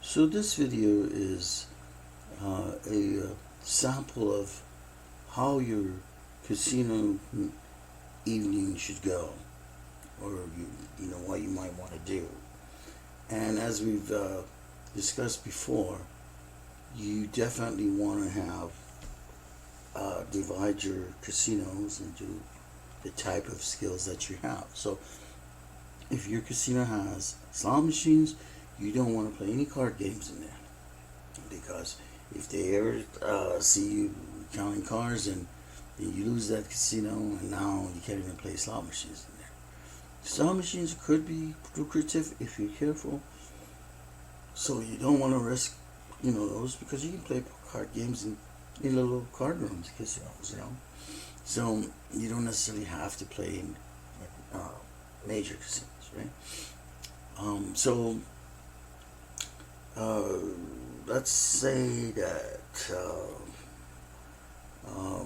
So this video is a sample of how your casino evening should go, or you know what you might want to do. And as we've discussed before, you definitely want to have divide your casinos into the type of skills that you have. So if your casino has slot machines, you don't want to play any card games in there, because if they ever see you counting cards and you lose that casino, and now you can't even play slot machines in there. Slot machines could be lucrative if you're careful, so you don't want to risk those, because you can play card games in little card rooms, casinos, so you don't necessarily have to play in major casinos, right? Let's say that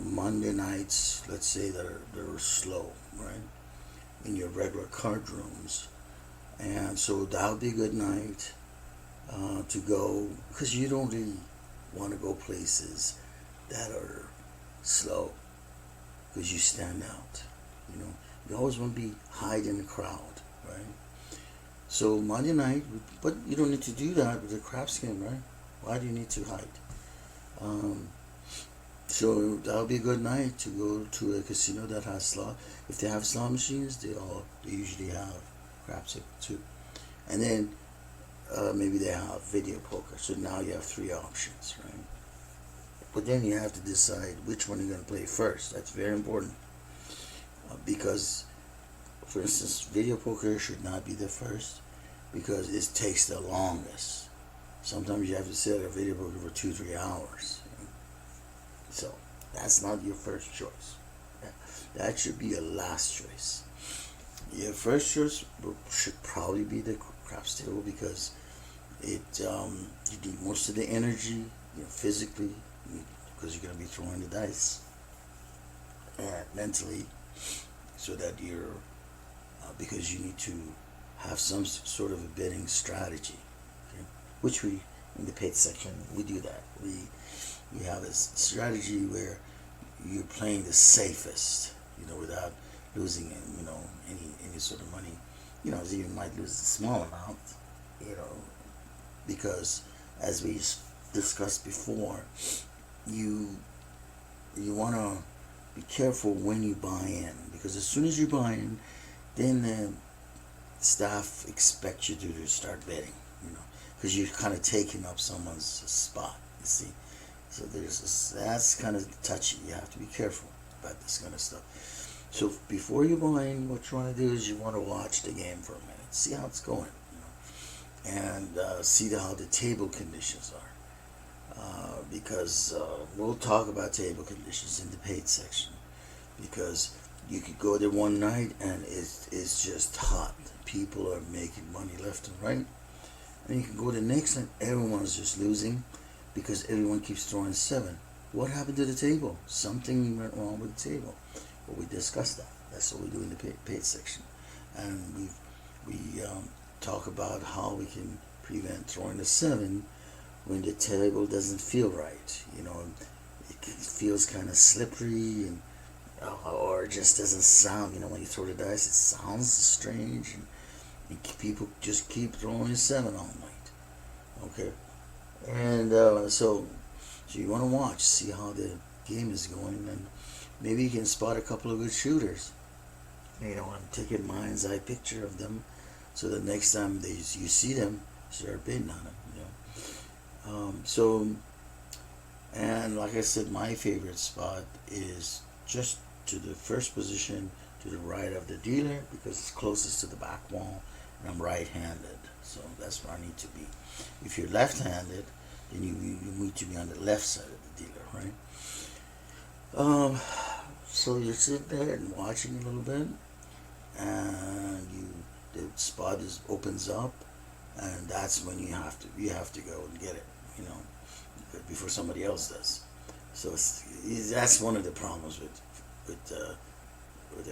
Monday nights, let's say they're slow, right, in your regular card rooms, and so that would be a good night to go, because you don't really want to go places that are slow, because you stand out. You always want to be hide in the crowd, right? So Monday night, but you don't need to do that with a craps game, right? Why do you need to hide? So that'll be a good night to go to a casino that has slot. If they have slot machines, they usually have craps too. And then maybe they have video poker. So now you have three options, right? But then you have to decide which one you're going to play first. That's very important, because, for instance, video poker should not be the first, because it takes the longest. Sometimes you have to sit at a video poker for 2-3 hours. So that's not your first choice. That should be your last choice. Your first choice should probably be the craps table, because you need most of the energy, physically, because you're going to be throwing the dice, and mentally, so that you're because you need to have some sort of a betting strategy, okay? Which we, in the paid section, we do that. We have a strategy where you're playing the safest, without losing, any sort of money. So you might lose a small amount, because, as we discussed before, you want to be careful when you buy in, because as soon as you buy in, then the staff expect you to start betting, because you're kind of taking up someone's spot, you see. So that's kind of touchy. You have to be careful about this kind of stuff. So before you buy in, what you want to do is you want to watch the game for a minute, see how it's going, and see how the table conditions are. Because we'll talk about table conditions in the paid section, because you could go there one night and it's just hot. People are making money left and right. And you can go the next night, everyone's just losing, because everyone keeps throwing 7. What happened to the table? Something went wrong with the table. Well, we discussed that. That's what we do in the paid section. And we talk about how we can prevent throwing the 7 when the table doesn't feel right. It feels kind of slippery, and or it just doesn't sound. When you throw the dice, it sounds strange, and people just keep throwing 7 all night. Okay, and so you want to watch, see how the game is going, and maybe you can spot a couple of good shooters. And take a mind's eye picture of them, so the next time you see them, start bidding on them. And like I said, my favorite spot is just to the first position to the right of the dealer, because it's closest to the back wall, and I'm right-handed, so that's where I need to be. If you're left-handed, then you need to be on the left side of the dealer, right? So you're sitting there and watching a little bit, and the spot opens up, and that's when you have to go and get it, before somebody else does. So that's one of the problems with the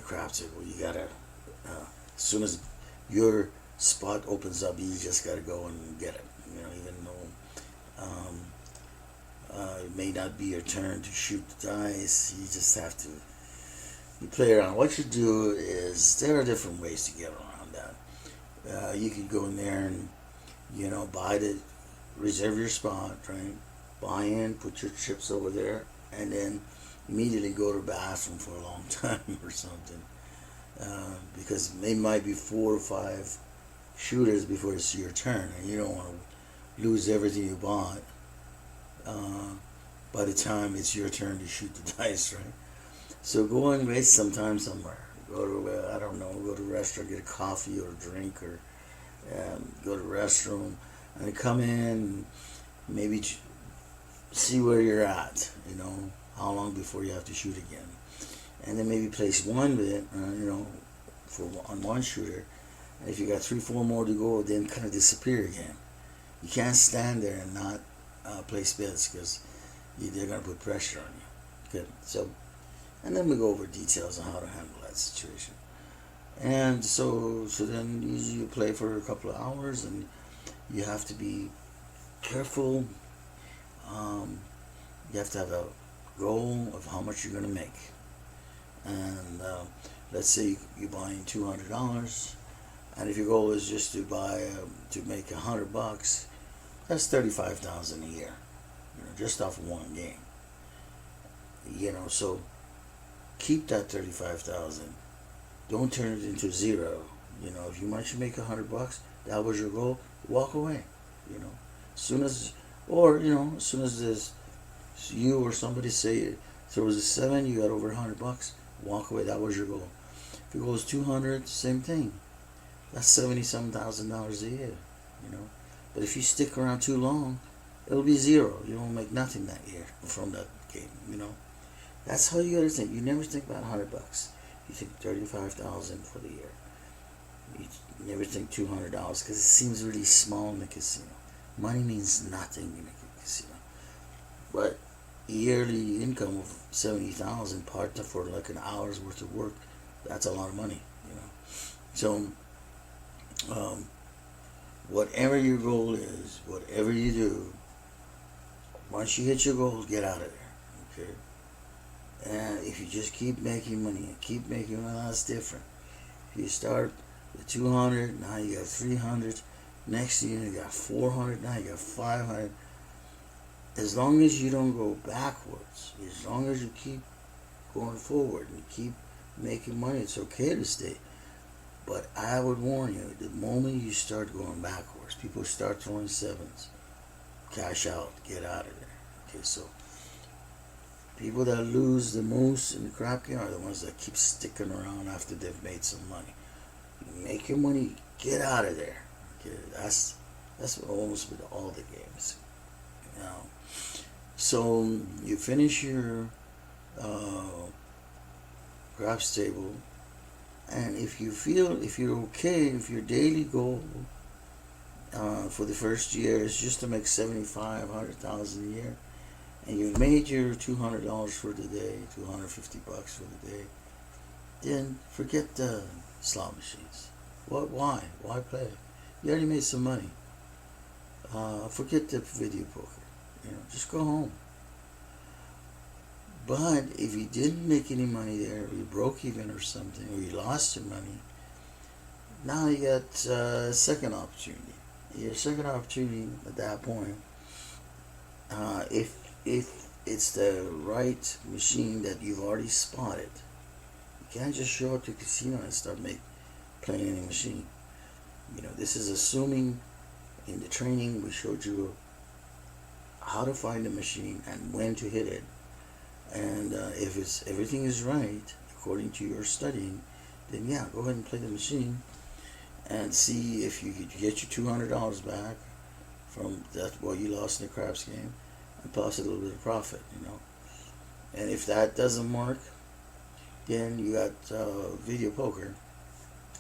craps table. You gotta, as soon as your spot opens up, you just gotta go and get it. Even though may not be your turn to shoot the dice. You just have to you play around. What you do is there are different ways to get around that. You could go in there and buy reserve your spot, right? Buy in, put your chips over there, and then immediately go to the bathroom for a long time or something. Because it might be 4 or 5 shooters before it's your turn, and you don't want to lose everything you bought by the time it's your turn to shoot the dice, right? So go and waste some time somewhere. Go to, I don't know, go to a restaurant, get a coffee or a drink, or go to the restroom, and come in, maybe see where you're at, how long before you have to shoot again. And then maybe place one bit, on one shooter. And if you got 3, 4 more to go, then kind of disappear again. You can't stand there and not place bets because they're going to put pressure on you. Good. So, and then we go over details on how to handle that situation. And so then usually you play for a couple of hours, and you have to be careful. You have to have a goal of how much you're going to make. And let's say you're buying $200, and if your goal is just to make $100, that's $35,000 a year, just off of one game. So keep that $35,000. Don't turn it into zero. If you might should make $100, that was your goal. Walk away. As soon as there's you or somebody say there was a 7, you got over $100. Walk away. That was your goal. If your goal is 200, same thing. That's $77,000 a year. But if you stick around too long, it'll be zero. You won't make nothing that year from that game. That's how you gotta think. You never think about $100. You think $35,000 for the year. You never think $200 because it seems really small in the casino. Money means nothing in a casino. But yearly income of $70,000 part for like an hour's worth of work, that's a lot of money. So whatever your goal is, whatever you do, once you hit your goal, get out of there. Okay. And if you just keep making money and keep making money, that's different. If you start with 200, now you got 300. Next year you got 400. Now you got 500. As long as you don't go backwards, as long as you keep going forward and keep making money, it's okay to stay. But I would warn you, the moment you start going backwards, people start throwing 7s. Cash out, get out of there. Okay, so people that lose the most in the crap game are the ones that keep sticking around after they've made some money. You make your money, get out of there. Okay, that's almost with all the games. So you finish your craps table, and if you're okay, if your daily goal for the first year is just to make $75,000 a year, and you've made your $200 for the day, $250 for the day, then forget the slot machines. Why play? You already made some money. Forget the video poker. Just go home. But if you didn't make any money there, or you broke even or something, or you lost your money, now you got a second opportunity. Your second opportunity at that point, if it's the right machine that you've already spotted, you can't just show up to the casino and start playing any machine. This is assuming in the training we showed you how to find the machine and when to hit it. And if everything is right according to your studying, then yeah, go ahead and play the machine and see if you could get your $200 back from what you lost in the craps game, and plus a little bit of profit. And if that doesn't work, then you got video poker.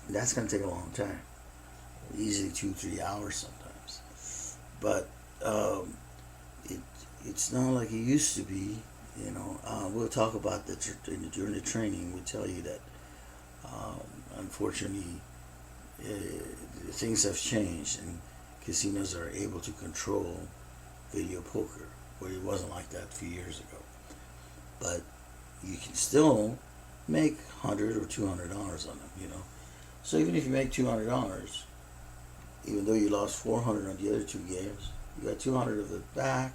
That's going to take a long time, easily 2-3 hours sometimes. But it's not like it used to be. We'll talk about that during the training. We tell you that unfortunately things have changed and casinos are able to control video poker. Well, it wasn't like that a few years ago. But you can still make $100 or $200 on them, you know. So even if you make $200, even though you lost 400 on the other two games, you got 200 of it back.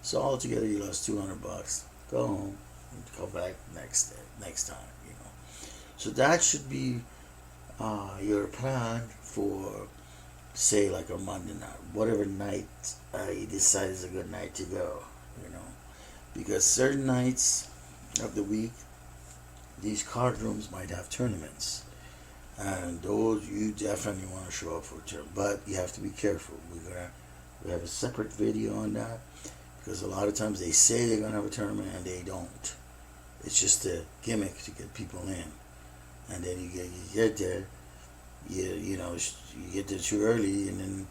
So altogether, you lost $200. Go home and go back next time, you know. So that should be your plan for, say, like a Monday night, whatever night you decide is a good night to go, you know, because certain nights of the week, these card rooms might have tournaments, and those you definitely want to show up for a tournament, but you have to be careful. We have a separate video on that, because a lot of times they say they're gonna have a tournament and they don't. It's just a gimmick to get people in, and then you get there, you know, you get there too early, and then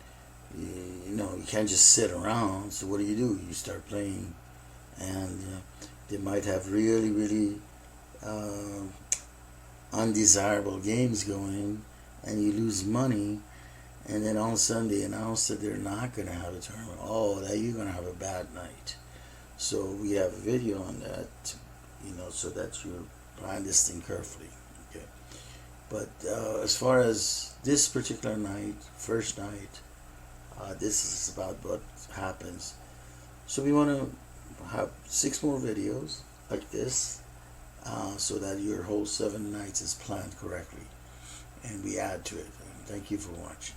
you know you can't just sit around. So what do? You start playing, and they might have really undesirable games going, and you lose money, and then all of a sudden they announce that they're not going to have a tournament. Oh, that you're going to have a bad night. So we have a video on that, you know, so that you plan this thing carefully. Okay. But as far as this particular night, first night, this is about what happens. So we want to have 6 more videos like this, so that your whole 7 nights is planned correctly, and we add to it. And thank you for watching.